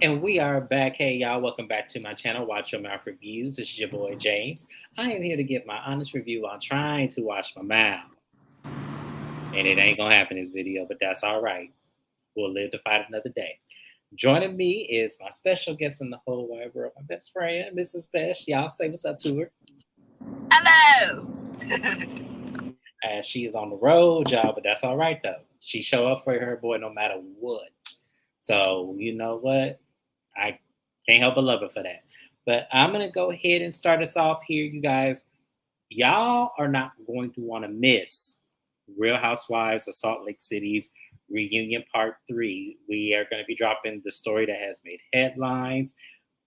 And we are back. Hey, y'all, welcome back to my channel, Watch Your Mouth Reviews. This is your boy, James. I am here to give my honest review while trying to wash my mouth. And it ain't going to happen in this video, but that's all right. We'll live to fight another day. Joining me is my special guest in the whole wide world, my best friend, Mrs. Best. Y'all say what's up to her. Hello. She is on the road, y'all, but that's all right, though. She show up for her boy no matter what. So, you know what? I can't help but love her for that. But I'm going to go ahead and start us off here, you guys. Y'all are not going to want to miss Real Housewives of Salt Lake City's reunion part 3. We are going to be dropping the story that has made headlines.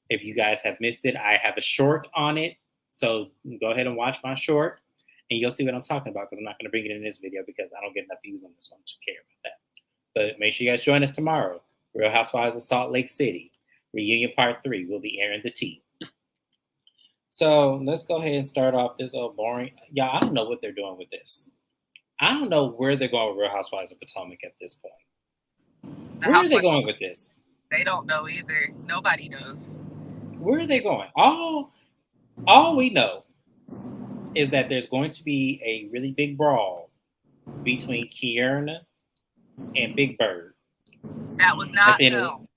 If you guys have missed it, I have a short on it. So go ahead and watch my short and you'll see what I'm talking about, because I'm not going to bring it in this video because I don't get enough views on this one to care about that. But make sure you guys join us tomorrow. Real Housewives of Salt Lake City reunion part 3 will be airing the tea. So let's go ahead and start off this old boring. Y'all, I don't know what they're doing with this. I don't know where they're going with Real Housewives of Potomac at this point. Where are they going with this? They don't know either. Nobody knows. Where are they going? All we know is that there's going to be a really big brawl between Kierna and Big Bird. That was not filmed.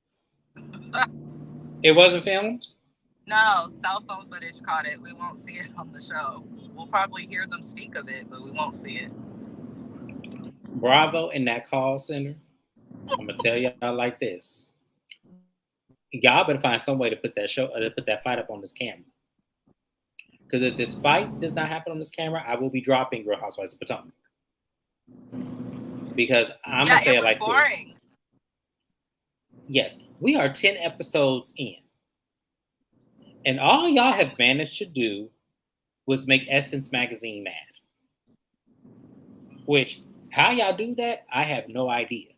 It wasn't filmed? No, cell phone footage caught it. We won't see it on the show. We'll probably hear them speak of it, but we won't see it. Bravo in that call center. I'm gonna tell y'all like this. Y'all better find some way to put that fight up on this camera. Because if this fight does not happen on this camera, I will be dropping Real Housewives of Potomac. Because I'm gonna say it like boring. This. Yes, we are 10 episodes in. And all y'all have managed to do was make Essence Magazine mad. Which, how y'all do that, I have no idea.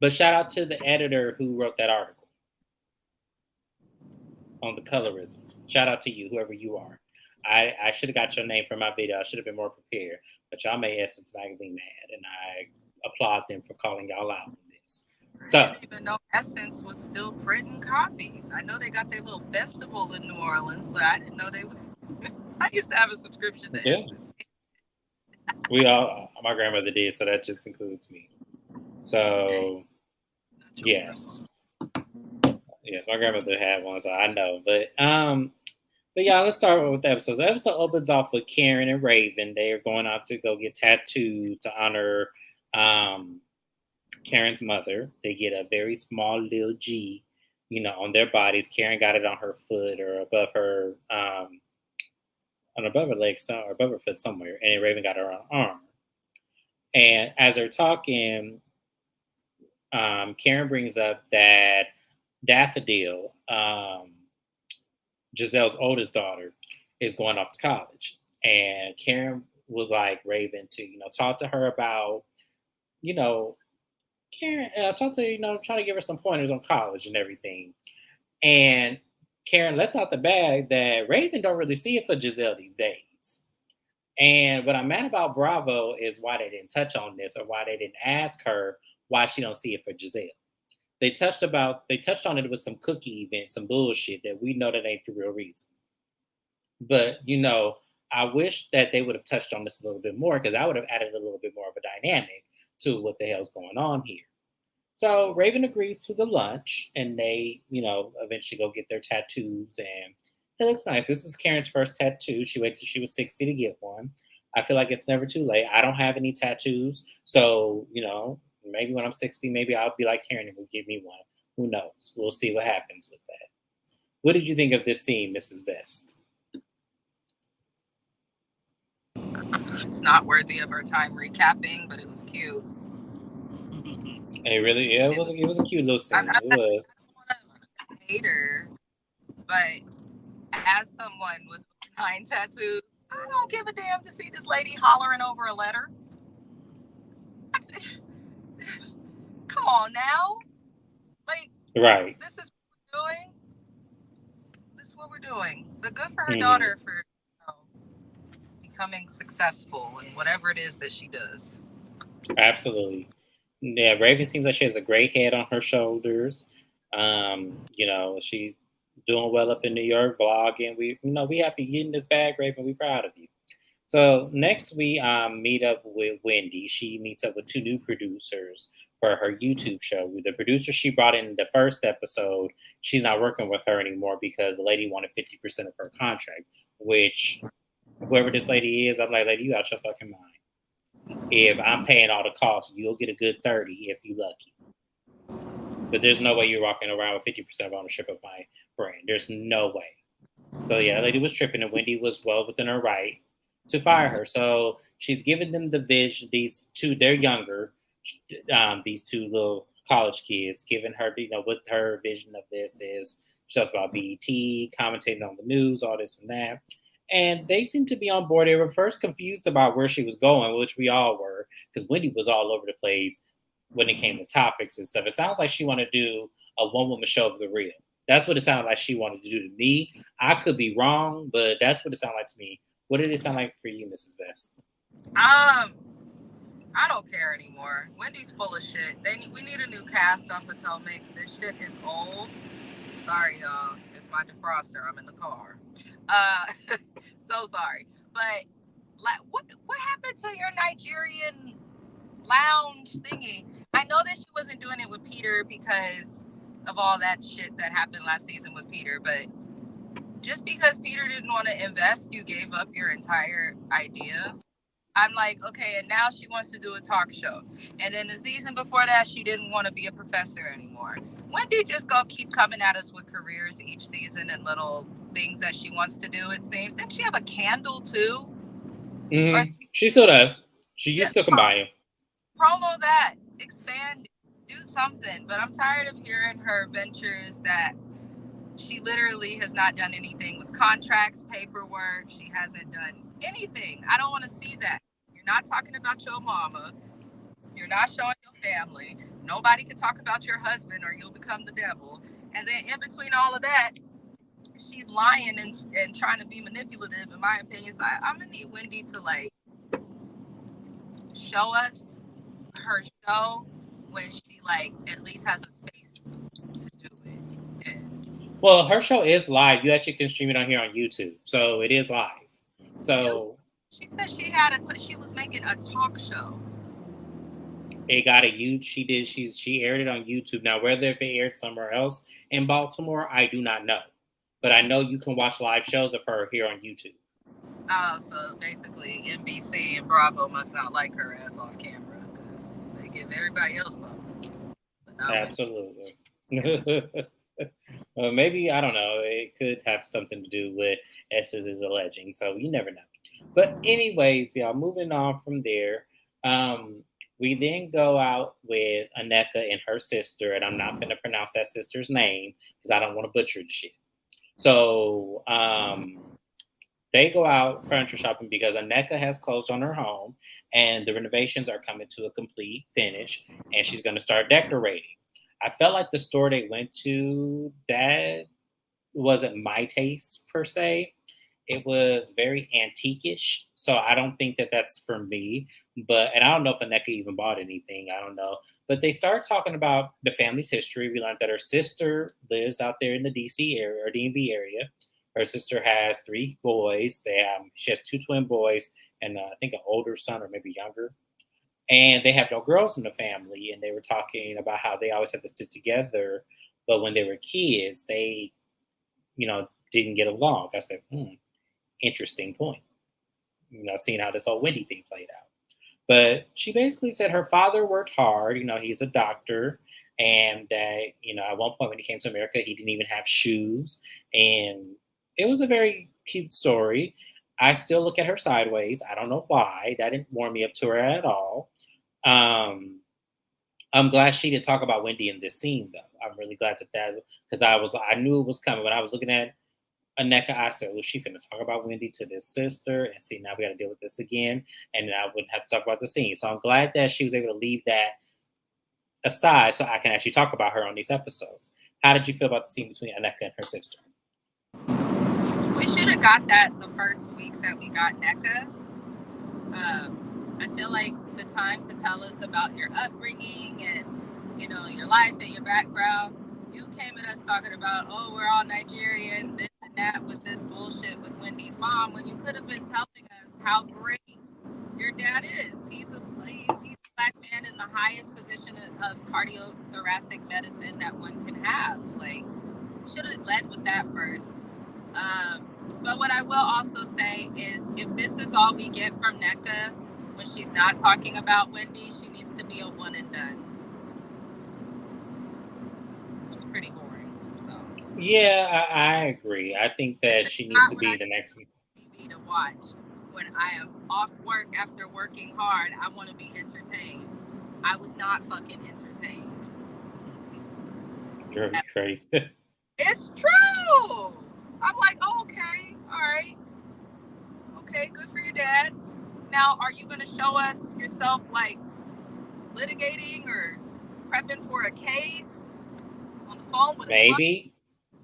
But shout out to the editor who wrote that article on the colorism. Shout out to you, whoever you are. I should have got your name for my video. I should have been more prepared. But y'all made Essence Magazine mad, and I applaud them for calling y'all out on this. So, I didn't even know Essence was still printing copies. I know they got their little festival in New Orleans, but I didn't know they would. I used to have a subscription to Essence. My grandmother did, so that just includes me. So, yes, my grandmother had one, so I know. But yeah, let's start with the episode. The episode opens off with Karen and Raven. They are going out to go get tattoos to honor Karen's mother. They get a very small little G, on their bodies. Karen got it on her foot or above her, above her leg, or above her foot somewhere, and Raven got her on her arm. And as they're talking, Karen brings up that Daffodil, Giselle's oldest daughter, is going off to college, and Karen would like Raven to, talk to her about, Karen, talk to her, try to give her some pointers on college and everything. And Karen lets out the bag that Raven don't really see it for Giselle these days. And what I'm mad about Bravo is why they didn't touch on this, or why they didn't ask her why she don't see it for Giselle. They touched on it with some cookie event, some bullshit that we know that ain't the real reason. But, I wish that they would have touched on this a little bit more, because I would have added a little bit more of a dynamic to what the hell's going on here. So Raven agrees to the lunch, and they, eventually go get their tattoos, and it looks nice. This is Karen's first tattoo. She waited till she was 60 to get one. I feel like it's never too late. I don't have any tattoos, so, maybe when I'm 60, maybe I'll be like Karen and will give me one. Who knows? We'll see what happens with that. What did you think of this scene, Mrs. Best? It's not worthy of our time recapping, but it was cute. It was a cute little scene. It was. I don't want to hate her, but as someone with 9 tattoos, I don't give a damn to see this lady hollering over a letter. Come on now. Like, right. This is what we're doing. This is what we're doing. But good for her daughter for becoming successful in whatever it is that she does. Absolutely. Yeah, Raven seems like she has a great head on her shoulders. She's doing well up in New York, vlogging. We happy getting this bag, Raven. We proud of you. So next we meet up with Wendy. She meets up with two new producers for her YouTube show. The producer she brought in the first episode, she's not working with her anymore because the lady wanted 50% of her contract, which whoever this lady is, I'm like, lady, you out your fucking mind. If I'm paying all the costs, you'll get a good 30 if you lucky. But there's no way you're walking around with 50% of ownership of my brand. There's no way. So yeah, lady was tripping, and Wendy was well within her right to fire her. So she's giving them the vision. These two, they're younger. These two little college kids, giving her, what her vision of this is. She talks about BET, commentating on the news, all this and that. And they seem to be on board. They were first confused about where she was going, which we all were, because Wendy was all over the place when it came to topics and stuff. It sounds like she wanted to do a one-woman show of the real. That's what it sounded like she wanted to do to me. I could be wrong, but that's what it sounded like to me. What did it sound like for you, Mrs. Best? I don't care anymore. Wendy's full of shit. We need a new cast on Potomac. This shit is old. Sorry, y'all. It's my defroster. I'm in the car. So sorry. But like, what happened to your Nigerian lounge thingy? I know that she wasn't doing it with Peter because of all that shit that happened last season with Peter, but just because Peter didn't want to invest, you gave up your entire idea. I'm like, okay, and now she wants to do a talk show. And then the season before that, she didn't want to be a professor anymore. Wendy just go keep coming at us with careers each season and little things that she wants to do, it seems. Didn't she have a candle too? Mm-hmm. She still does. You still can buy him. Promo that. Expand. Do something. But I'm tired of hearing her ventures that she literally has not done anything with contracts, paperwork. She hasn't done anything. I don't want to see that. You're not talking about your mama. You're not showing your family. Nobody can talk about your husband or you'll become the devil. And then in between all of that, she's lying and trying to be manipulative, in my opinion. So I'm going to need Wendy to like show us her show when she like at least has a space to do it. And well, her show is live. You actually can stream it on here on YouTube, so it is live. So she said she was making a talk show. It got a huge. She did. She aired it on YouTube. Now, whether if it aired somewhere else in Baltimore, I do not know. But I know you can watch live shows of her here on YouTube. Oh, so basically NBC and Bravo must not like her ass off camera because they give everybody else something. Absolutely. Well, maybe, I don't know. It could have something to do with Esses is alleging. So you never know. But anyways, y'all, moving on from there. We then go out with Aneka and her sister, and I'm not going to pronounce that sister's name because I don't want to butcher the shit. So they go out furniture shopping because Aneka has closed on her home and the renovations are coming to a complete finish and she's going to start decorating. I felt like the store they went to, that wasn't my taste per se. It was very antique-ish, so I don't think that that's for me. And I don't know if Aneka even bought anything. I don't know. But they start talking about the family's history. We learned that her sister lives out there in the DC area or DMV area. Her sister has 3 boys. She has 2 twin boys and I think an older son or maybe younger. And they have no girls in the family. And they were talking about how they always had to stick together, but when they were kids, they, didn't get along. I said, interesting point. Seeing how this whole Wendy thing played out. But she basically said her father worked hard. He's a doctor. And that, at one point when he came to America, he didn't even have shoes. And it was a very cute story. I still look at her sideways. I don't know why. That didn't warm me up to her at all. I'm glad she didn't talk about Wendy in this scene, though. I'm really glad that because I knew it was coming. When I was looking at Aneka, I said, well, she finna talk about Wendy to this sister, and see, now we got to deal with this again, and then I wouldn't have to talk about the scene. So I'm glad that she was able to leave that aside so I can actually talk about her on these episodes. How did you feel about the scene between Aneka and her sister? We should have got that the first week that we got Neka. I feel like the time to tell us about your upbringing and, your life and your background, You came at us talking about, oh, we're all Nigerian, this and that with this bullshit with Wendy's mom, when you could have been telling us how great your dad is. He's a black man in the highest position of cardiothoracic medicine that one can have. Like, should have led with that first. But what I will also say is, if this is all we get from NECA when she's not talking about Wendy, she needs to be a one and done. It's pretty boring. So Yeah, I agree. I think that it's she needs not to what I be the next. TV to watch when I am off work after working hard. I want to be entertained. I was not fucking entertained. Girl, you crazy. It's true. I'm like, oh, okay, all right, okay, good for your dad. Now, are you going to show us yourself like litigating or prepping for a case on the phone with a client? Maybe.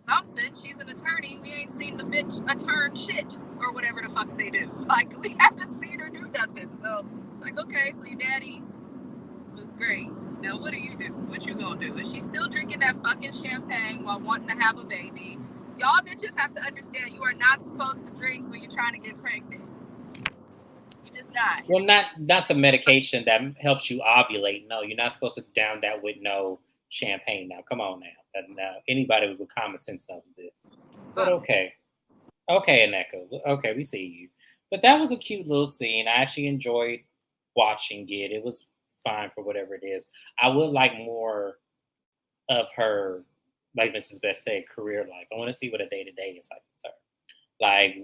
Something. She's an attorney. We ain't seen the bitch attorney shit or whatever the fuck they do. Like, we haven't seen her do nothing. So it's like, okay, so your daddy was great. Now what do you do? What you gonna do? Is she still drinking that fucking champagne while wanting to have a baby? Y'all bitches have to understand, you are not supposed to drink when you're trying to get pregnant. You're just not. Well, not the medication that helps you ovulate. No, you're not supposed to down that with no champagne. Now, come on now. Now anybody with common sense knows this. But okay, okay, Aneka. Okay, we see you. But that was a cute little scene. I actually enjoyed watching it. It was fine for whatever it is. I would like more of her, like Mrs. Best said, career life. I want to see what a day to day is like with her. Like,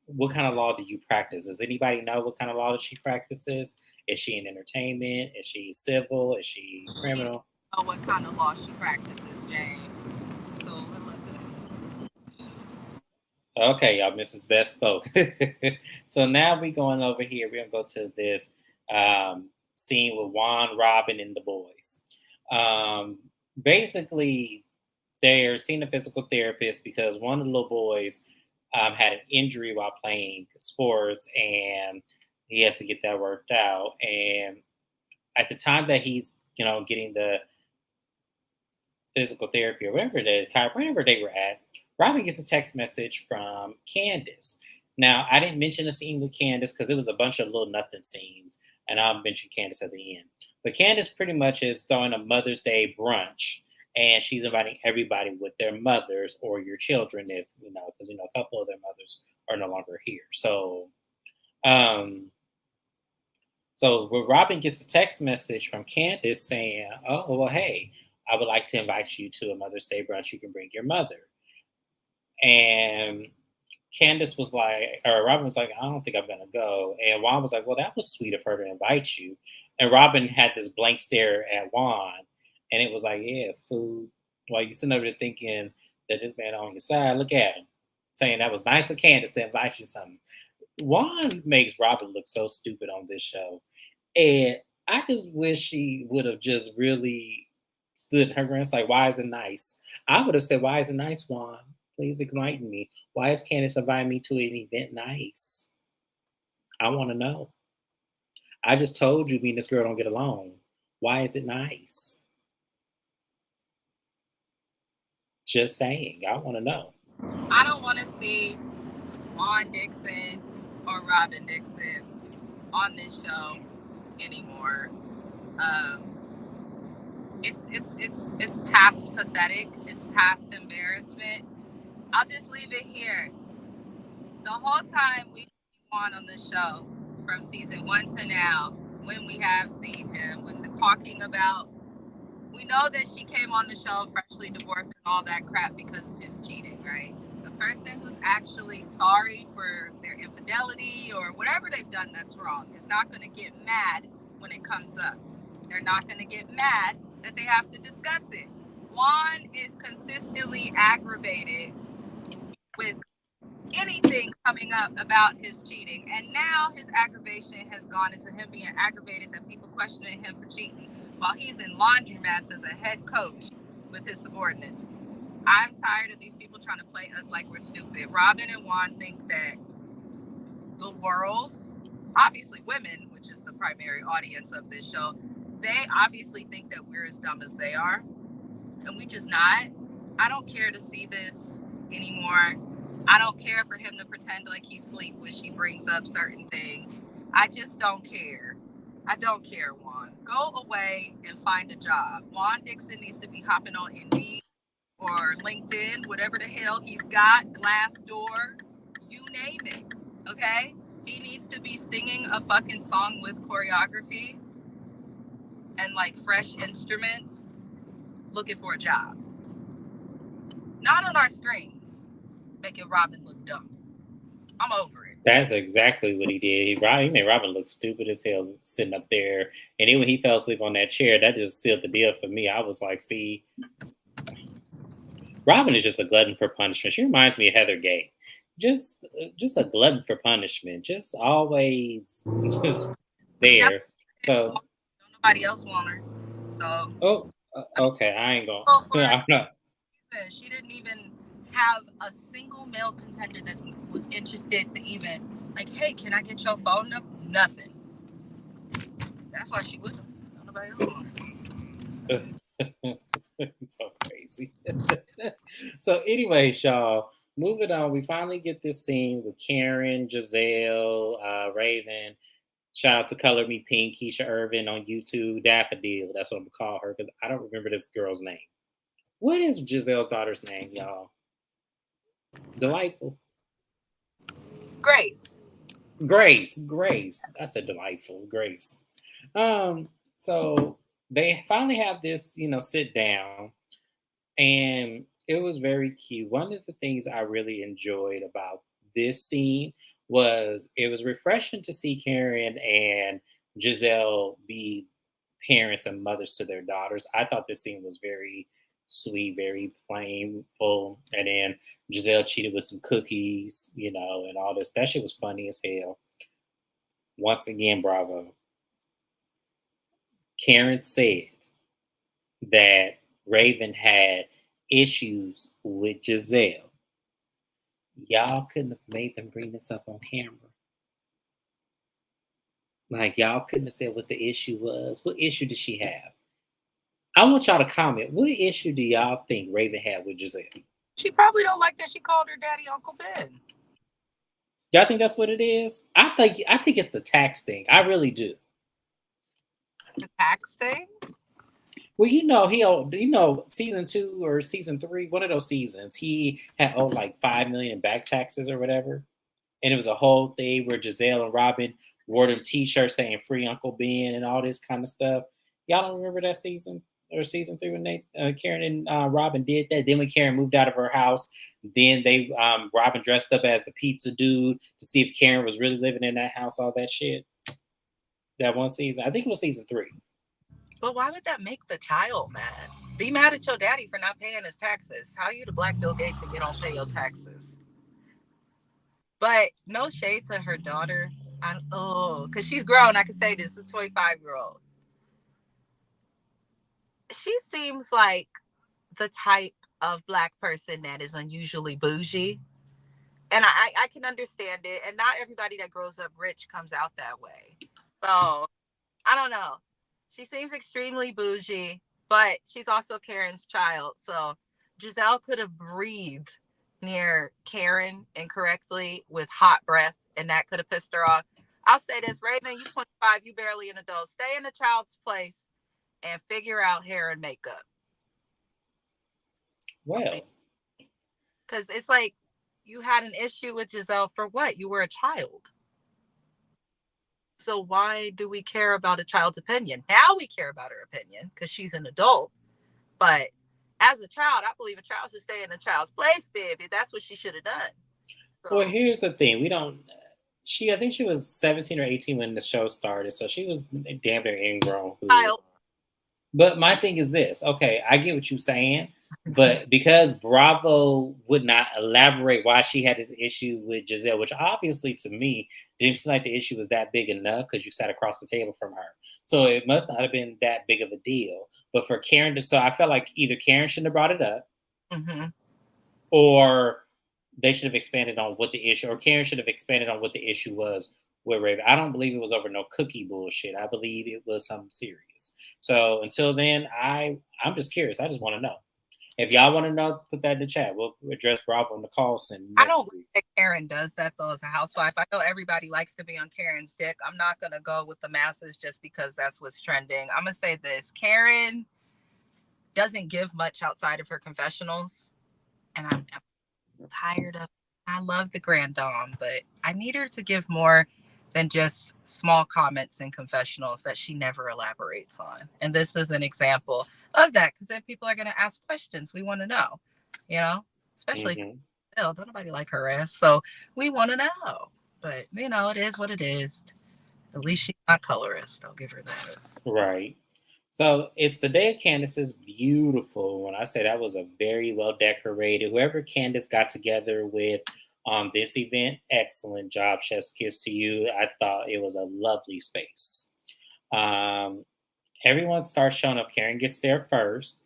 what kind of law do you practice? Does anybody know what kind of law that she practices? Is she in entertainment? Is she civil? Is she She doesn't criminal? know what kind of law she practices, James. So Okay, y'all, Mrs. Best spoke. So now we going over here. We're gonna go to this scene with Juan, Robin, and the boys. Um, Basically, they're seeing a physical therapist because one of the little boys had an injury while playing sports, and he has to get that worked out. And at the time that he's, getting the physical therapy or whatever it is, wherever they were at, Robin gets a text message from Candace. Now, I didn't mention the scene with Candace because it was a bunch of little nothing scenes, and I'll mention Candace at the end. But Candace pretty much is throwing a Mother's Day brunch, and she's inviting everybody with their mothers or your children, if because a couple of their mothers are no longer here. Um, so when Robin gets a text message from Candace saying, "Oh well, hey, I would like to invite you to a Mother's Day brunch. You can bring your mother." And Candace was like, or Robin was like, "I don't think I'm gonna go." And Juan was like, "Well, that was sweet of her to invite you." And Robin had this blank stare at Juan, and it was like, "Yeah, food." While you sitting over there thinking that this man on your side, look at him saying that was nice of Candace to invite you something. Juan makes Robin look so stupid on this show. And I just wish she would have just really stood her ground. It's like, why is it nice? I would have said, why is it nice, Juan? Please enlighten me. Why is Candace inviting me to an event nice? I want to know. I just told you me and this girl don't get along. Why is it nice? Just saying. I want to know. I don't want to see Juan Dixon or Robin Dixon on this show anymore. Um, it's past pathetic. It's past embarrassment. I'll just leave it here. The whole time we've seen Juan on the show, from season 1 to now, when we have seen him, when we're talking about, we know that she came on the show freshly divorced and all that crap because of his cheating, right? The person who's actually sorry for their infidelity or whatever they've done that's wrong is not going to get mad when it comes up. They're not going to get mad that they have to discuss it. Juan is consistently aggravated with anything coming up about his cheating. And now his aggravation has gone into him being aggravated that people questioning him for cheating while he's in laundromats as a head coach with his subordinates. I'm tired of these people trying to play us like we're stupid. Robin and Juan think that the world, obviously women, which is the primary audience of this show, they obviously think that we're as dumb as they are. And we just not. I don't care to see this anymore. I don't care for him to pretend like he's asleep when she brings up certain things. I just don't care. I don't care, Juan. Go away and find a job. Juan Dixon needs to be hopping on Indeed or LinkedIn, whatever the hell he's got, Glassdoor, you name it. Okay? He needs to be singing a fucking song with choreography and like fresh instruments, looking for a job. Not on our screens, making Robin look dumb. I'm over it. That's exactly what he did. He made Robin look stupid as hell sitting up there. And then when he fell asleep on that chair, that just sealed the deal for me. I was like, see, Robin is just a glutton for punishment. She reminds me of Heather Gay. Just a glutton for punishment. Just always just I mean, that's there. So, nobody else want her. So, oh, I mean, okay. I ain't well, for going. a I'm not. reason, she didn't even have a single male contender that was interested to even, like, hey, can I get your phone number? Nothing. That's why she with him. Nobody else want her. So crazy. So, anyway, y'all, moving on. We finally get this scene with Karen, Giselle, Raven. Shout out to Color Me Pink, Keisha Irvin on YouTube, Daffodil. That's what I'm gonna call her because I don't remember this girl's name. What is Giselle's daughter's name, y'all? Delightful. Grace. Grace. I said delightful. Grace. So they finally have this, sit down, and it was very cute. One of the things I really enjoyed about this scene was it was refreshing to see Karen and Giselle be parents and mothers to their daughters. I thought this scene was very sweet, very plainful. And then Giselle cheated with some cookies, and all this. That shit was funny as hell. Once again, bravo. Karen said that Raven had issues with Giselle. Y'all couldn't have made them bring this up on camera. Like, y'all couldn't have said what the issue was. What issue did she have? I want y'all to comment. What issue do y'all think Raven had with Giselle? She probably don't like that she called her daddy Uncle Ben. Y'all think that's what it is? I think it's the tax thing. I really do. The tax thing? Well, season 2 or season 3, one of those seasons, he had owed like 5 million in back taxes or whatever, and it was a whole thing where Giselle and Robin wore them T-shirts saying "Free Uncle Ben" and all this kind of stuff. Y'all don't remember that season or season 3 when Karen and Robin did that? Then when Karen moved out of her house, then Robin dressed up as the pizza dude to see if Karen was really living in that house. All that shit. That one season, I think it was season 3. But why would that make the child mad? Be mad at your daddy for not paying his taxes. How are you the Black Bill Gates and you don't pay your taxes? But no shade to her daughter. Because she's grown. I can say this is 25-year-old. She seems like the type of Black person that is unusually bougie. And I can understand it. And not everybody that grows up rich comes out that way. So I don't know. She seems extremely bougie, but she's also Karen's child. So Giselle could have breathed near Karen incorrectly with hot breath, and that could have pissed her off. I'll say this, Raven, you 25, you barely an adult. Stay in the child's place and figure out hair and makeup. Well, because it's like you had an issue with Giselle for what? You were a child. So why do we care about a child's opinion? Now we care about her opinion because she's an adult. But as a child, I believe a child should stay in a child's place, baby. That's what she should have done. So, well, here's the thing. We don't. I think she was 17 or 18 when the show started, so she was damn near ingrown. child. But my thing is this. Okay, I get what you're saying, but because Bravo would not elaborate why she had this issue with Giselle, which obviously to me didn't seem like the issue was that big enough because you sat across the table from her. So it must not have been that big of a deal. But for Karen so I felt like either Karen shouldn't have brought it up, or they should have expanded on what the issue, or Karen should have expanded on what the issue was with Raven. I don't believe it was over no cookie bullshit. I believe it was something serious. So until then, I'm just curious. I just want to know. If y'all want to know, put that in the chat. We'll address Bravo Nicholson I next don't like week. that Karen does that though as a housewife. I know everybody likes to be on Karen's dick. I'm not gonna go with the masses just because that's what's trending. I'm gonna say this: Karen doesn't give much outside of her confessionals, and I'm tired of. I love the Grand Dame, but I need her to give more than just small comments and confessionals that she never elaborates on. And this is an example of that because then people are going to ask questions. We want to know, you know, especially if Hmm. don't nobody like her ass. So we want to know. But, you know, it is what it is. At least she's not colorist. I'll give her that. Right. So it's the day of Candace's beautiful. When I say that was a very well decorated, whoever Candace got together with on this event, excellent job. Chef's kiss to you. I thought it was a lovely space. Um, Everyone starts showing up. Karen gets there first.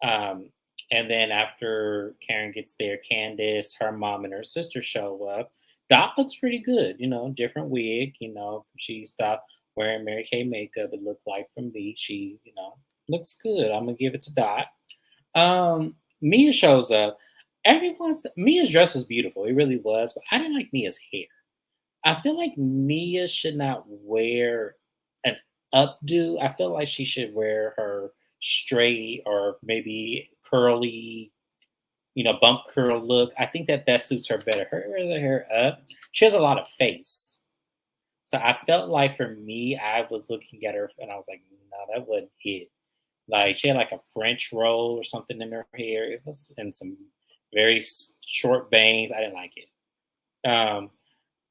Um, and then after Karen gets there, Candace, her mom, and her sister show up. Dot looks pretty good, different wig. She stopped wearing Mary Kay makeup. It looked like from me. She, looks good. I'm gonna give it to Dot. Mia shows up. Mia's dress was beautiful. It really was, but I didn't like Mia's hair. I feel like Mia should not wear an updo. I feel like she should wear her straight or maybe curly, bump curl look. I think that suits her better. Her hair up. She has a lot of face. So I felt like for me, I was looking at her and I was like, no, that wasn't it. Like she had like a French roll or something in her hair. It was in some very short bangs. I didn't like it.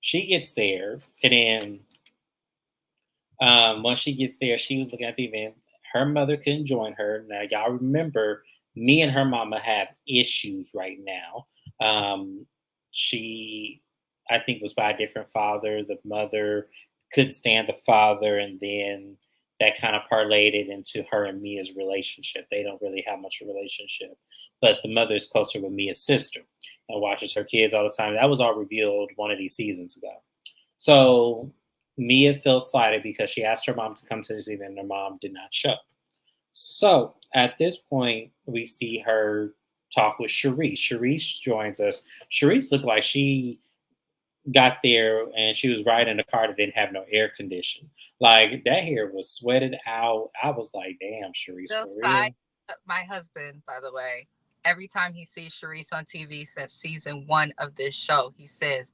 She gets there, and then once she gets there, she was looking at the event. Her mother couldn't join her. Now, y'all remember, me and her mama have issues right now. She, I think, was by a different father. The mother couldn't stand the father, and then that kind of parlayed it into her and Mia's relationship. They don't really have much of a relationship, but the mother is closer with Mia's sister and watches her kids all the time. That was all revealed one of these seasons ago. So Mia felt slighted because she asked her mom to come to this event and her mom did not show. So at this point, we see her talk with Sharice. Sharice joins us. Sharice looked like she got there and she was riding a car that didn't have no air condition. Like that hair was sweated out. I was like, damn, Sharice, Just for side, real? my husband, by the way, every time he sees Sharice on TV since season one of this show, he says,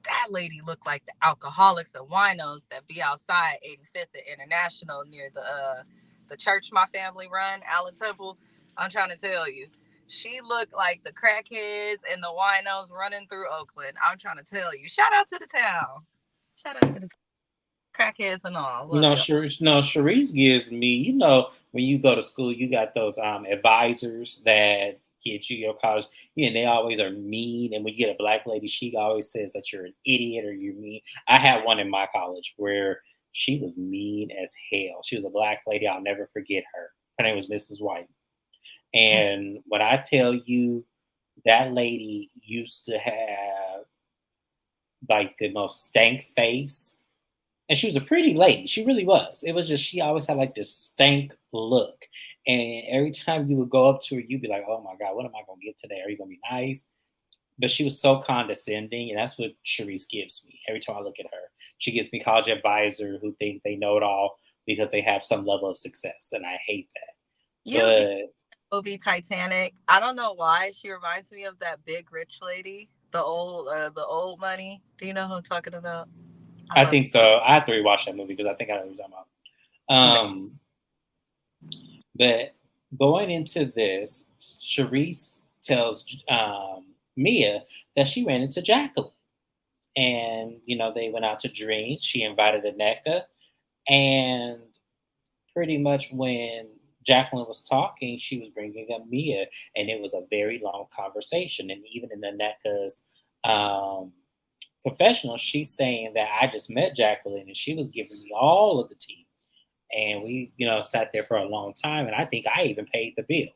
that lady looked like the alcoholics and winos that be outside 85th and International near the church my family run, Allen Temple. I'm trying to tell you. She looked like the crackheads and the winos running through Oakland. I'm trying to tell you. Shout out to the town. Shout out to the crackheads and all. Love No, y'all. Sharice gives me, when you go to school, you got those advisors that get you your college, and they always are mean. And when you get a black lady, she always says that you're an idiot or you're mean. I had one in my college where she was mean as hell. She was a black lady. I'll never forget her. Her name was Mrs. White. And when I tell you that lady used to have like the most stank face, and she was a pretty lady. She really was. It was just she always had like this stank look. And every time you would go up to her, you'd be like, "Oh my God, what am I gonna get today? Are you gonna be nice?" But she was so condescending, and that's what Charisse gives me every time I look at her. She gives me college advisor who think they know it all because they have some level of success, and I hate that. You've But movie Titanic. I don't know why she reminds me of that big rich lady, the old money. Do you know who I'm talking about? I I love. think so. I have to rewatch that movie because I think I know what you're talking about. But going into this, Charisse tells Mia that she ran into Jacqueline. And, they went out to drink. She invited Aneka. And pretty much when Jacqueline was talking, she was bringing up Mia. And it was a very long conversation. And even in Aneka's um, confessional, she's saying that I just met Jacqueline and she was giving me all of the tea. And we, sat there for a long time. And I think I even paid the bill.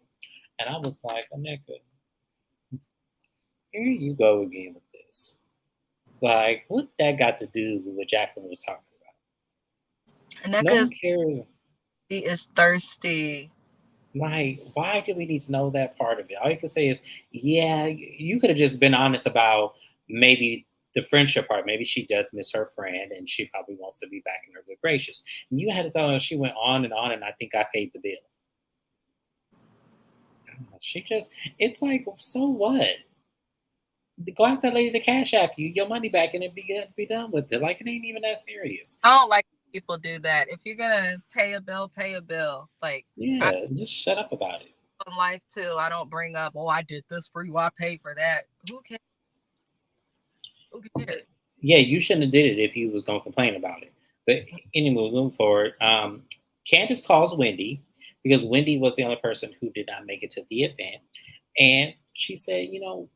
And I was like, Aneka, here you go again with this. Like, what that got to do with what Jacqueline was talking about? And No that one cares. he is thirsty. Like, why do we need to know that part of it? All you can say is, yeah, you could have just been honest about maybe the friendship part. Maybe she does miss her friend and she probably wants to be back in her good gracious. And you had to tell her she went on, and I think I paid the bill. She just, it's like, so what? Go ask that lady to cash app you your money back and it be done with it. Like, it ain't even that serious. I don't like people do that. If you're gonna pay a bill, pay a bill. Like I Yeah, just shut up about it. in life too, I don't bring up, oh, I did this for you, I paid for that. Who cares? Who cares? Yeah, you shouldn't have did it if you was gonna complain about it. But anyway, moving forward, Candace calls Wendy because Wendy was the only person who did not make it to the event, and she said,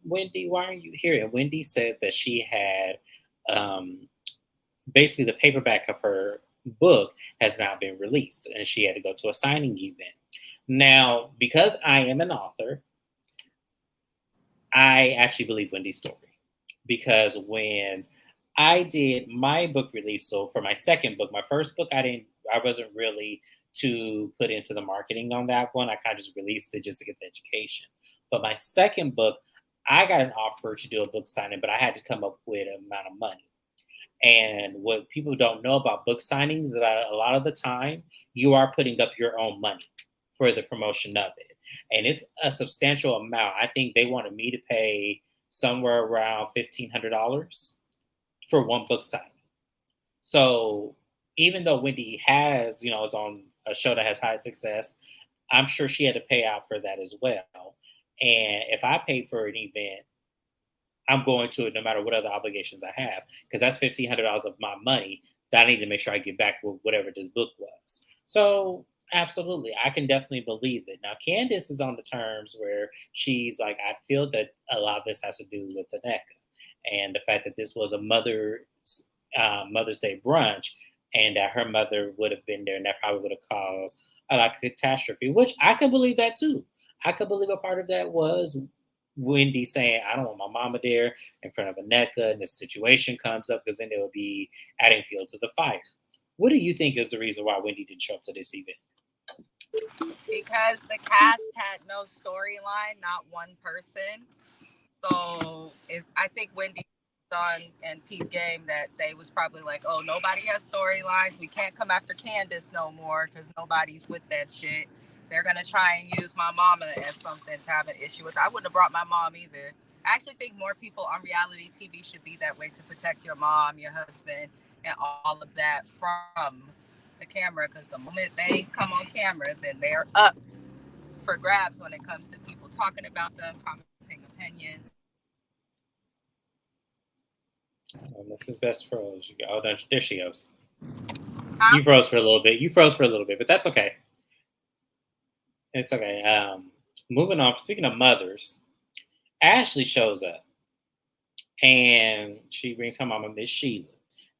Wendy, why aren't you here? And Wendy says that she had um, basically the paperback of her book has now been released, and she had to go to a signing event. Now, because I am an author, I actually believe Wendy's story because when I did my book release, so for my second book, my first book, I wasn't really to put into the marketing on that one. I kind of just released it just to get the education. But my second book, I got an offer to do a book signing, but I had to come up with an amount of money. And what people don't know about book signings is that a lot of the time you are putting up your own money for the promotion of it. And it's a substantial amount. I think they wanted me to pay somewhere around $1,500 for one book signing. So even though Wendy has, is on a show that has high success, I'm sure she had to pay out for that as well. And if I pay for an event, I'm going to it no matter what other obligations I have, because that's $1,500 of my money that I need to make sure I get back with whatever this book was. So absolutely, I can definitely believe it. Now, Candace is on the terms where she's like, I feel that a lot of this has to do with the NECA and the fact that this was a Mother's Day brunch, and that her mother would have been there, and that probably would have caused like a catastrophe. Which I could believe that too. I could believe a part of that was Wendy saying, I don't want my mama there in front of a NECA and this situation comes up, because then it will be adding fuel to the fire. What do you think is the reason why Wendy didn't show up to this event? Because the cast had no storyline, not one person. So I think Wendy done and Pete Game that they was probably like, oh, nobody has storylines. We can't come after Candace no more because nobody's with that shit. They're gonna try and use my mama as something to have an issue with. I wouldn't have brought my mom either. I actually think more people on reality TV should be that way to protect your mom, your husband, and all of that from the camera. Because the moment they come on camera, then they're up for grabs when it comes to people talking about them, commenting opinions. This is best froze. Oh, there she goes. Huh? You froze for a little bit. But that's okay. It's okay. Moving on. Speaking of mothers, Ashley shows up and she brings her mama, Miss Sheila.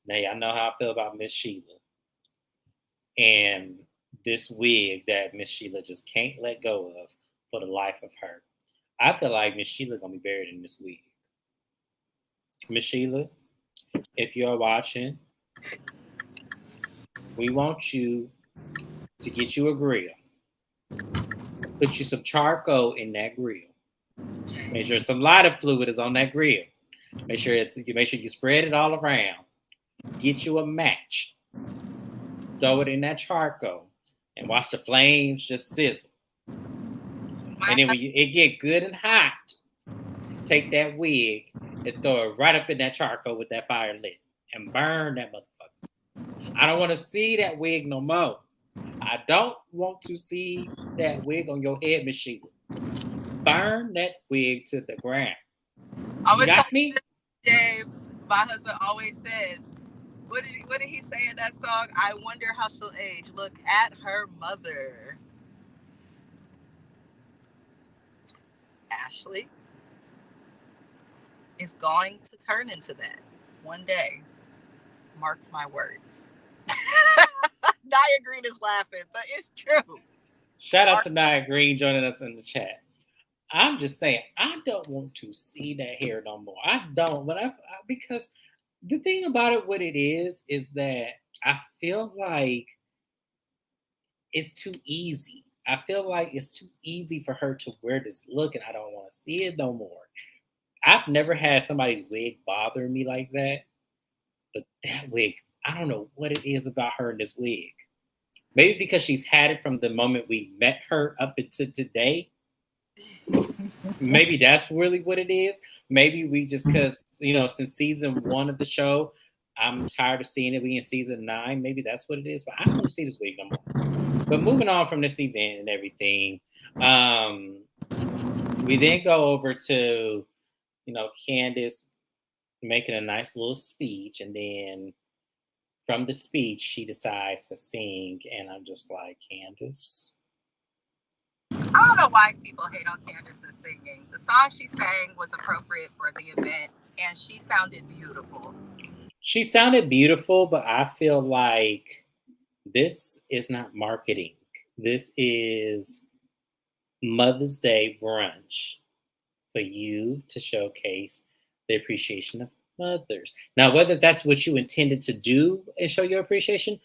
Now, y'all know how I feel about Miss Sheila and this wig that Miss Sheila just can't let go of for the life of her. I feel like Miss Sheila gonna be buried in this wig. Miss Sheila, if you're watching, we want you to get you a grill. Put you some charcoal in that grill. Make sure some lighter fluid is on that grill. Make sure you spread it all around. Get you a match. Throw it in that charcoal and watch the flames just sizzle. And then when it get good and hot, take that wig and throw it right up in that charcoal with that fire lit and burn that motherfucker. I don't want to see that wig no more. I don't want to see that wig on your head, Miss Sheila. Burn that wig to the ground. You got me? James, my husband always says, what did he say in that song? I wonder how she'll age. Look at her mother. Ashley is going to turn into that one day. Mark my words. Nia Green is laughing, but it's true. Shout out to Nia Green joining us in the chat. I'm just saying, I don't want to see that hair no more. I don't, because the thing about it, what it is that I feel like it's too easy. I feel like it's too easy for her to wear this look, and I don't want to see it no more. I've never had somebody's wig bother me like that, but that wig, I don't know what it is about her and this wig. Maybe because she's had it from the moment we met her up until today. Maybe that's really what it is. Maybe we just because since season one of the show, I'm tired of seeing it. We in season nine. Maybe that's what it is. But I don't want to see this wig no more. But moving on from this event and everything, um, we then go over to Candace making a nice little speech, and then from the speech she decides to sing, and I'm just like, Candace. I don't know why people hate on Candace's singing. The song she sang was appropriate for the event, and she sounded beautiful. She sounded beautiful, but I feel like this is not marketing. This is Mother's Day brunch for you to showcase the appreciation of mothers. Now, whether that's what you intended to do and show your appreciation,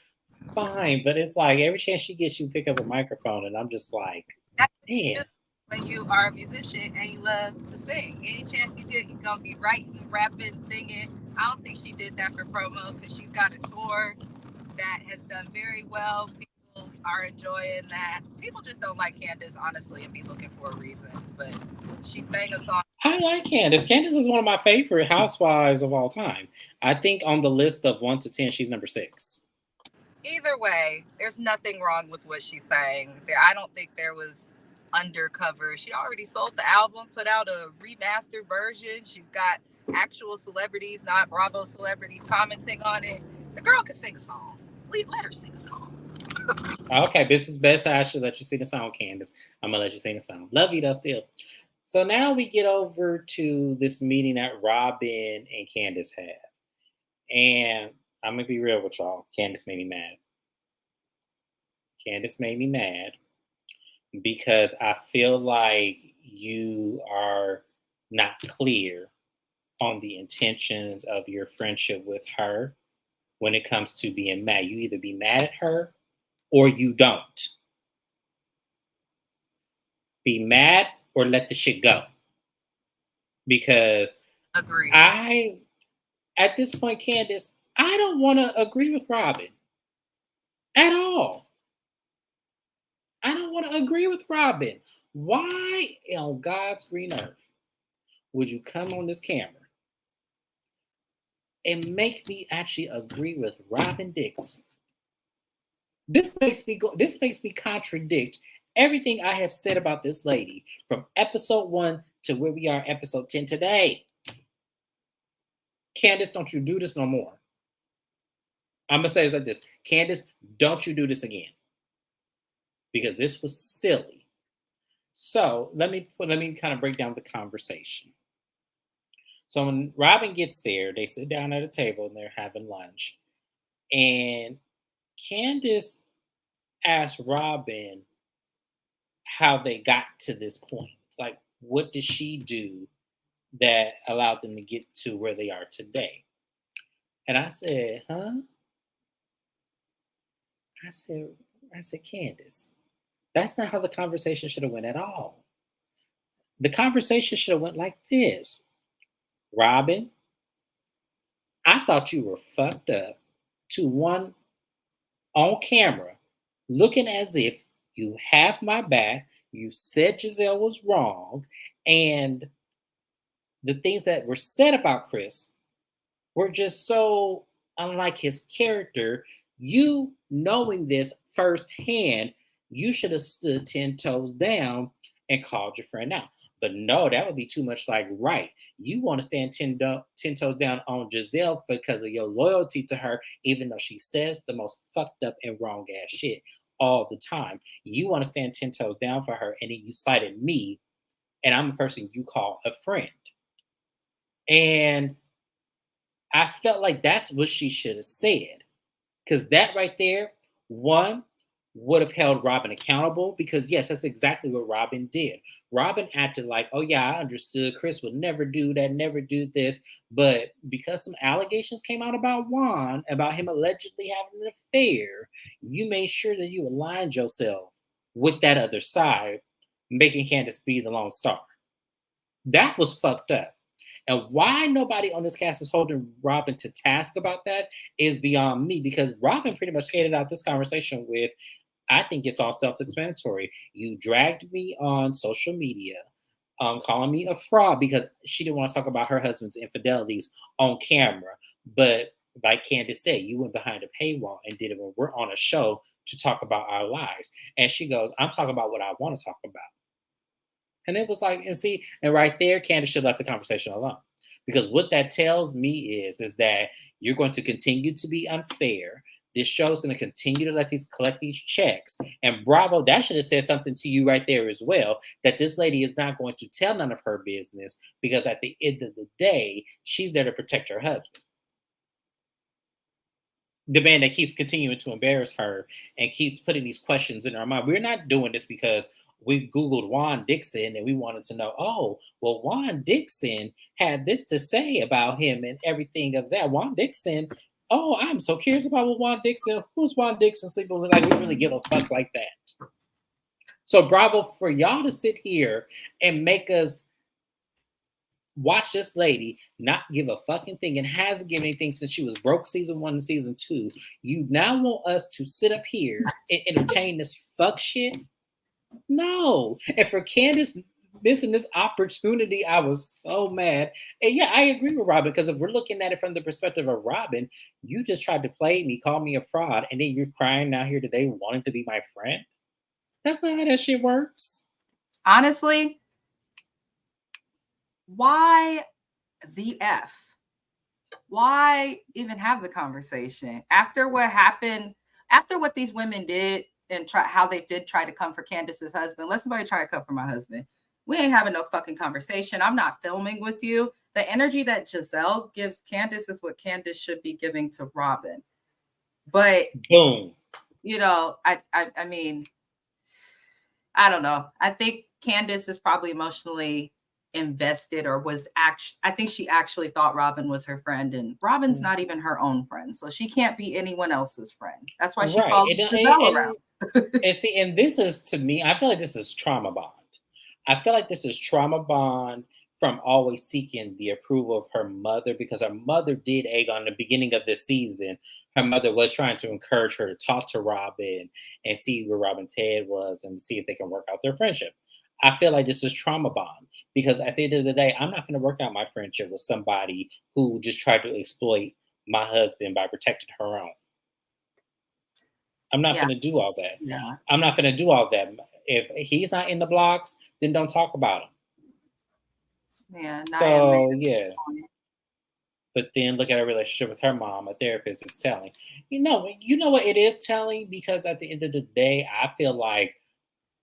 fine. But it's like every chance she gets, you pick up a microphone, and I'm just like, That's man. when you are a musician and you love to sing. Any chance you get, you're gonna be writing, rapping, singing. I don't think she did that for promo because she's got a tour that has done very well. People are enjoying that. People just don't like Candace, honestly, and be looking for a reason. But she sang a song. I like Candace. Candace is one of my favorite housewives of all time. I think on the list of 1 to 10, she's number 6. Either way, there's nothing wrong with what she's saying. I don't think there was undercover. She already sold the album, put out a remastered version. She's got actual celebrities, not Bravo celebrities, commenting on it. The girl can sing a song. Let her sing a song. Okay, this is best. I should let you sing the song, Candace. I'm gonna let you sing the song. Love you though, still. So now we get over to this meeting that Robin and Candace have, and I'm gonna be real with y'all. Candace made me mad. Candace made me mad because I feel like you are not clear on the intentions of your friendship with her when it comes to being mad. You either be mad at her or you don't. Be mad or let the shit go. Because Agreed. at this point, Candace, I don't want to agree with Robin at all. I don't want to agree with Robin. Why on God's green earth would you come on this camera and make me actually agree with Robin Dixon? This makes me go. This makes me contradict everything I have said about this lady from episode 1 to where we are, episode 10 today. Candace, don't you do this no more. I'm gonna say it like this: Candace, don't you do this again, because this was silly. So let me kind of break down the conversation. So when Robin gets there, they sit down at a table and they're having lunch, and Candace asks Robin how they got to this point. Like, what did she do that allowed them to get to where they are today? And I said, huh? I said, Candace, that's not how the conversation should have went at all. The conversation should have went like this. Robin, I thought you were fucked up to one on camera, looking as if you have my back. You said Giselle was wrong, and the things that were said about Chris were just so unlike his character. You knowing this firsthand, you should have stood 10 toes down and called your friend out. But no, that would be too much like, right. You want to stand 10 toes down on Giselle because of your loyalty to her, even though she says the most fucked up and wrong ass shit all the time. You want to stand 10 toes down for her, and then you slighted me, and I'm a person you call a friend. And I felt like that's what she should have said. Because that right there, one, would have held Robin accountable. Because, yes, that's exactly what Robin did. Robin acted like, oh, yeah, I understood. Chris would never do that, never do this. But because some allegations came out about Juan, about him allegedly having an affair, you made sure that you aligned yourself with that other side, making Candace be the lone star. That was fucked up. And why nobody on this cast is holding Robin to task about that is beyond me, because Robin pretty much skated out this conversation with, I think it's all self-explanatory. You dragged me on social media, calling me a fraud because she didn't want to talk about her husband's infidelities on camera. But like Candace said, you went behind a paywall and did it when we're on a show to talk about our lives. And she goes, I'm talking about what I want to talk about. And it was like, and see, and right there, Candace should have left the conversation alone. Because what that tells me is that you're going to continue to be unfair. This show is going to continue to collect these checks. And Bravo, that should have said something to you right there as well, that this lady is not going to tell none of her business, because at the end of the day, she's there to protect her husband. The man that keeps continuing to embarrass her and keeps putting these questions in our mind. We're not doing this because we Googled Juan Dixon and we wanted to know, oh, well, Juan Dixon had this to say about him and everything of that. Juan Dixon, oh, I'm so curious about what Juan Dixon, who's Juan Dixon sleeping with? Like, we really give a fuck like that. So bravo for y'all to sit here and make us watch this lady not give a fucking thing and hasn't given anything since she was broke season 1 and season 2. You now want us to sit up here and entertain this fuck shit? No. And for Candace missing this opportunity, I was so mad. And yeah, I agree with Robin, because if we're looking at it from the perspective of Robin, you just tried to play me, call me a fraud, and then you're crying out here today wanting to be my friend. That's not how that shit works. Honestly, why the F? Why even have the conversation? After what happened, after what these women did and how they did try to come for Candace's husband, let somebody try to come for my husband. We ain't having no fucking conversation. I'm not filming with you. The energy that Giselle gives Candace is what Candace should be giving to Robin. But boom, you know, I mean, I don't know. I think Candace is probably emotionally invested, or was I think she actually thought Robin was her friend, and Robin's not even her own friend, so she can't be anyone else's friend. That's why she follows Giselle around. And see, and this is, to me, I feel like this is trauma bond. I feel like this is trauma bond from always seeking the approval of her mother, because her mother did egg on the beginning of this season. Her mother was trying to encourage her to talk to Robin and see where Robin's head was and see if they can work out their friendship. I feel like this is trauma bond, because at the end of the day, I'm not going to work out my friendship with somebody who just tried to exploit my husband by protecting her own. I'm not going to do all that. Yeah. I'm not going to do all that. If he's not in the blocks, then don't talk about him. Yeah. So yeah. But then look at her relationship with her mom, a therapist. It's telling. You know what it is telling, because at the end of the day, I feel like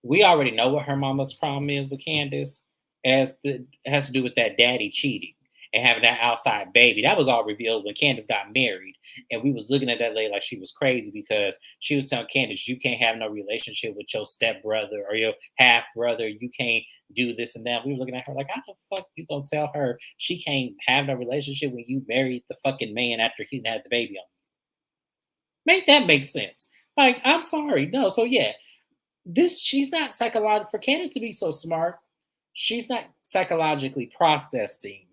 we already know what her mama's problem is with Candace. It has to do with that daddy cheating and having that outside baby. That was all revealed when Candace got married. And we was looking at that lady like she was crazy, because she was telling Candace, you can't have no relationship with your stepbrother or your half brother. You can't do this and that. We were looking at her like, how the fuck you gonna tell her she can't have no relationship when you married the fucking man after he had the baby on you? Make that make sense. Like, I'm sorry. No, so yeah. She's not psychological. For Candace to be so smart, she's not psychologically processing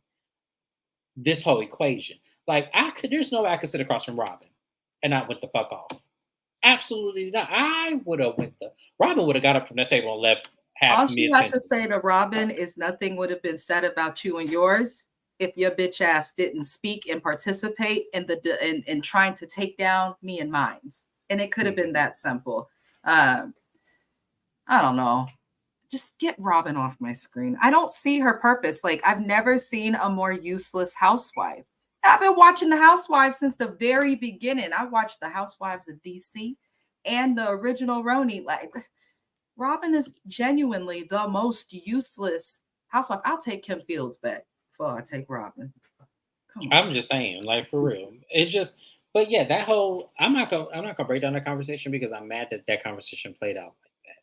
this whole equation. Like, there's no way I could sit across from Robin and not went the fuck off. Absolutely not. Robin would have got up from that table and left half. All she had to say to Robin is, nothing would have been said about you and yours if your bitch ass didn't speak and participate in trying to take down me and mine's. And it could have been that simple. I don't know. Just get Robin off my screen. I don't see her purpose. Like, I've never seen a more useless housewife. I've been watching the Housewives since the very beginning. I watched the Housewives of DC and the original Roni. Like, Robin is genuinely the most useless housewife. I'll take Kim Fields back before I take Robin. Come on. I'm just saying, like, for real. It's just, but yeah, that whole, I'm not gonna break down the conversation, because I'm mad that conversation played out like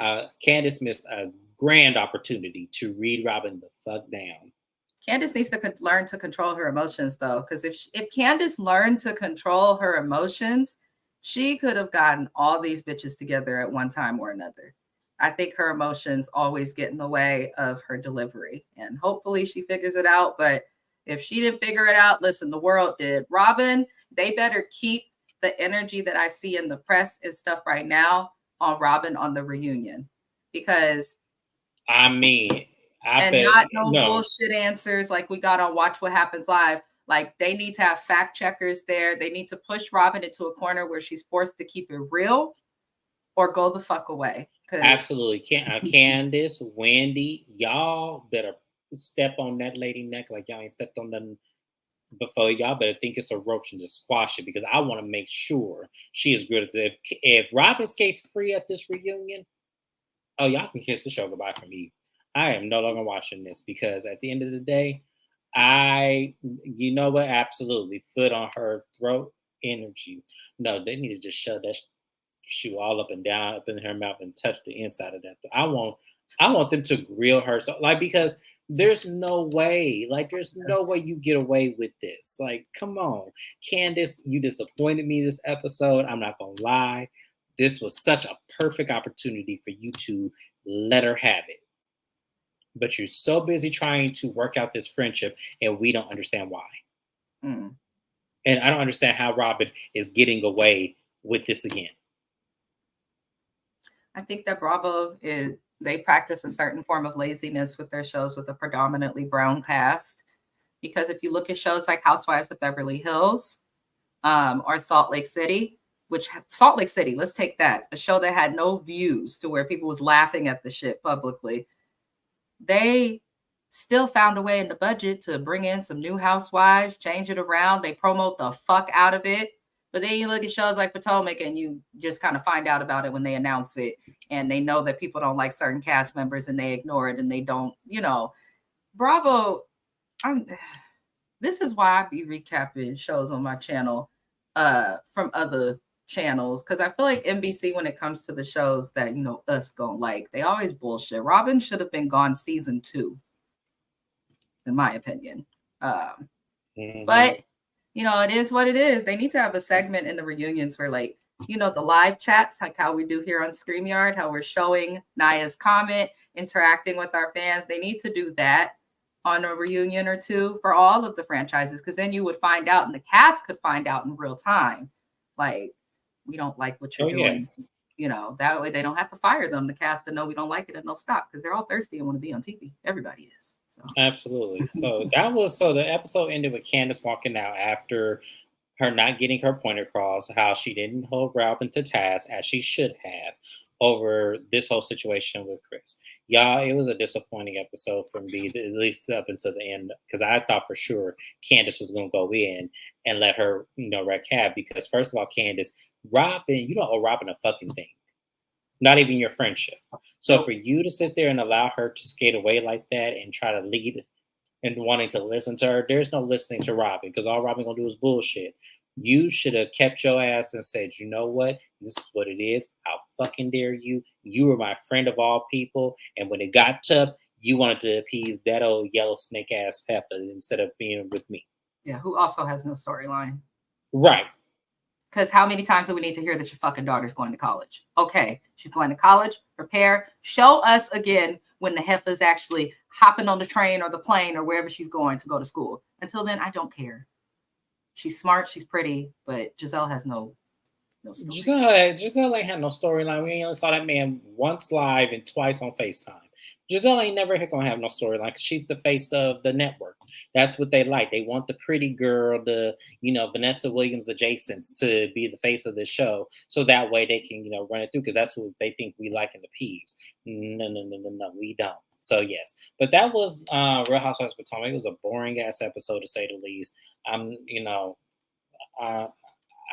that. Candace missed a grand opportunity to read Robin the fuck down. Candace needs to learn to control her emotions, though, because if Candace learned to control her emotions, She could have gotten all these bitches together at one time or another. I think her emotions always get in the way of her delivery. And hopefully she figures it out. But if she didn't figure it out, listen, the world did. Robin, they better keep the energy that I see in the press and stuff right now on Robin on the reunion. Because I mean, and not no bullshit answers like we got on Watch What Happens Live. Like they need to have fact checkers there. They need to push Robin into a corner where she's forced to keep it real or go the fuck away. Absolutely. Candace, Wendy, y'all better step on that lady neck like y'all ain't stepped on them before. Y'all better think it's a roach and just squash it, because I want to make sure she is good at it. If Robin skates free at this reunion, oh, y'all can kiss the show goodbye for me. I am no longer watching this, because at the end of the day, you know what? Absolutely. Foot on her throat energy. No, they need to just shove that shoe all up and down, up in her mouth, and touch the inside of that. I want them to grill her. So, like, because there's no way, you get away with this. Like, come on. Candace, you disappointed me this episode. I'm not going to lie. This was such a perfect opportunity for you to let her have it. But you're so busy trying to work out this friendship, and we don't understand why. And I don't understand how Robin is getting away with this again. I think that Bravo they practice a certain form of laziness with their shows with a predominantly brown cast. Because if you look at shows like Housewives of Beverly Hills or Salt Lake City, let's take that, a show that had no views to where people was laughing at the shit publicly. They still found a way in the budget to bring in some new housewives, change it around. They promote the fuck out of it. But then you look at shows like Potomac and you just kind of find out about it when they announce it. And they know that people don't like certain cast members and they ignore it and they don't, Bravo. This is why I be recapping shows on my channel from other channels, because I feel like NBC, when it comes to the shows that us gonna like, they always bullshit. Robin should have been gone season 2, in my opinion. But it is what it is. They need to have a segment in the reunions where, like, the live chats, like how we do here on StreamYard, how we're showing Naya's comment, interacting with our fans. They need to do that on a reunion or two for all of the franchises, because then you would find out, and the cast could find out in real time, like, we don't like what you're doing. Yeah. That way they don't have to fire them. The cast to know we don't like it and they'll stop, because they're all thirsty and want to be on TV. Everybody is. So. Absolutely. So the episode ended with Candace walking out after her not getting her point across, how she didn't hold Robin to task as she should have over this whole situation with Chris. Y'all, it was a disappointing episode for me, at least up until the end, because I thought for sure Candace was going to go in and let her, wreak havoc. Because first of all, Candace, Robin, you don't owe Robin a fucking thing. Not even your friendship. So for you to sit there and allow her to skate away like that and try to lead and wanting to listen to her, there's no listening to Robin, because all Robin gonna do is bullshit. You should have kept your ass and said, you know what? This is what it is. How fucking dare you? You were my friend of all people. And when it got tough, you wanted to appease that old yellow snake ass heifer instead of being with me. Yeah, who also has no storyline. Right. Because how many times do we need to hear that your fucking daughter's going to college? Okay, she's going to college. Prepare. Show us again when the heifer's actually hopping on the train or the plane or wherever she's going to go to school. Until then, I don't care. She's smart. She's pretty. But Giselle has no story. Giselle ain't had no storyline. We only saw that man once live and twice on FaceTime. Giselle ain't never gonna have no storyline, because she's the face of the network. That's what they like. They want the pretty girl, the Vanessa Williams adjacents, to be the face of the show, so that way they can run it through, because that's what they think we like in the peas. No, we don't. So yes, but that was Real Housewives of Potomac. It was a boring ass episode, to say the least.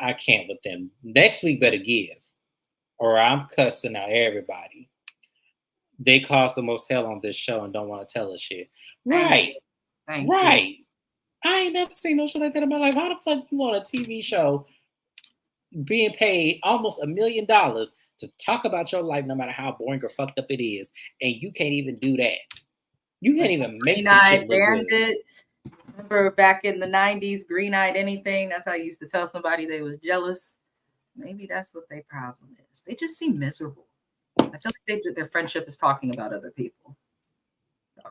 I can't with them. Next week better give, or I'm cussing out everybody. They caused the most hell on this show and don't want to tell us shit. Right. Thank you. I ain't never seen no shit like that in my life. How the fuck you on a TV show being paid almost $1 million to talk about your life, no matter how boring or fucked up it is, and you can't even do that? You can't even make some shit look good. Remember back in the 90s, green-eyed anything? That's how I used to tell somebody they was jealous. Maybe that's what their problem is. They just seem miserable. I feel like their friendship is talking about other people. So.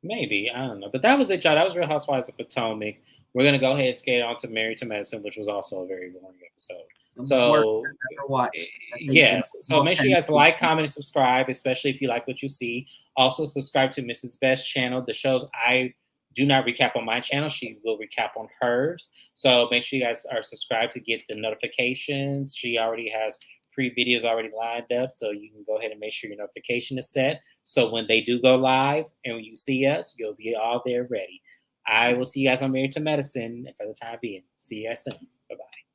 Maybe. I don't know. But that was it, y'all. That was Real Housewives of Potomac. We're going to go ahead and skate on to Married to Medicine, which was also a very boring episode. The worst I've ever watched. Yes. So make sure you guys like, comment, and subscribe, especially if you like what you see. Also, subscribe to Mrs. Best's channel. The shows I do not recap on my channel, she will recap on hers. So make sure you guys are subscribed to get the notifications. She already has pre-videos already lined up, so you can go ahead and make sure your notification is set. So when they do go live and when you see us, you'll be all there ready. I will see you guys on Married to Medicine. And for the time being, see you guys soon. Bye-bye.